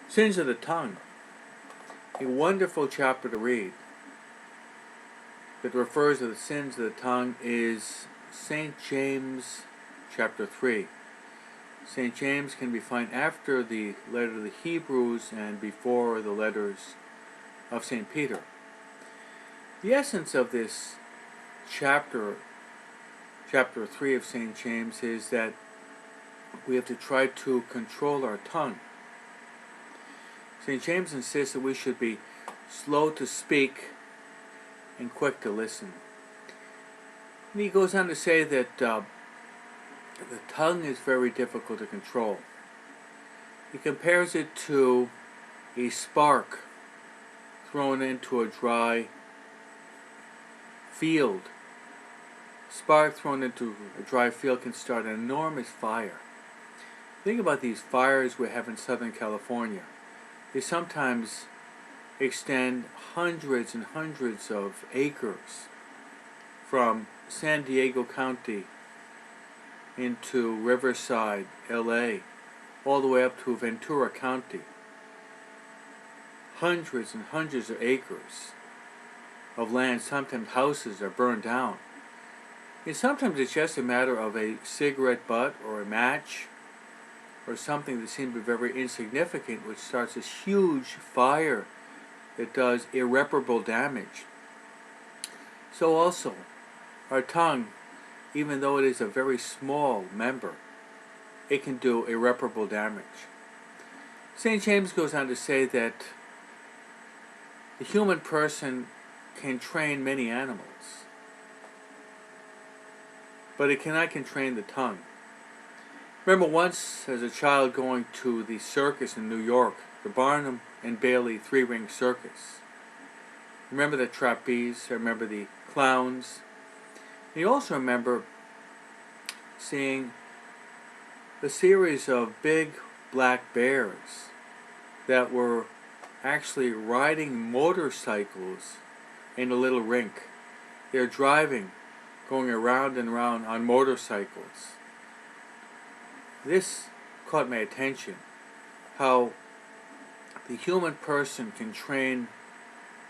Sins of the Tongue, a wonderful chapter to read that refers to the sins of the tongue is St. James chapter 3. St. James can be found after the letter to the Hebrews and before the letters of St. Peter. The essence of this chapter 3 of St. James is that we have to try to control our tongue. St. James insists that we should be slow to speak and quick to listen. And he goes on to say that the tongue is very difficult to control. He compares it to a spark thrown into a dry field. Spark thrown into a dry field can start an enormous fire. Think about these fires we have in Southern California. They sometimes extend hundreds and hundreds of acres from San Diego County into Riverside, LA, all the way up to Ventura County. Hundreds and hundreds of acres of land, sometimes houses, are burned down. And sometimes it's just a matter of a cigarette butt or a match or something that seems to be very insignificant, which starts this huge fire that does irreparable damage. So also, our tongue, even though it is a very small member, it can do irreparable damage. St. James goes on to say that the human person can train many animals, but it cannot train the tongue. Remember once, as a child, going to the circus in New York, the Barnum and Bailey three-ring circus. Remember the trapeze, remember the clowns. And you also remember seeing the series of big black bears that were actually riding motorcycles in a little rink. They're driving, going around and around on motorcycles. This caught my attention, how the human person can train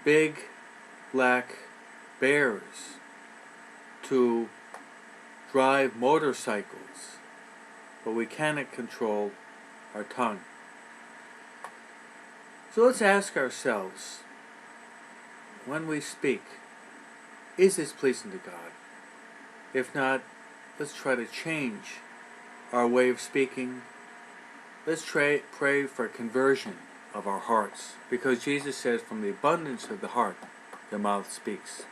big black bears to drive motorcycles, but we cannot control our tongue. So let's ask ourselves, when we speak, is this pleasing to God? If not, let's try to change our way of speaking. Let's pray for conversion of our hearts, because Jesus says, from the abundance of the heart, the mouth speaks.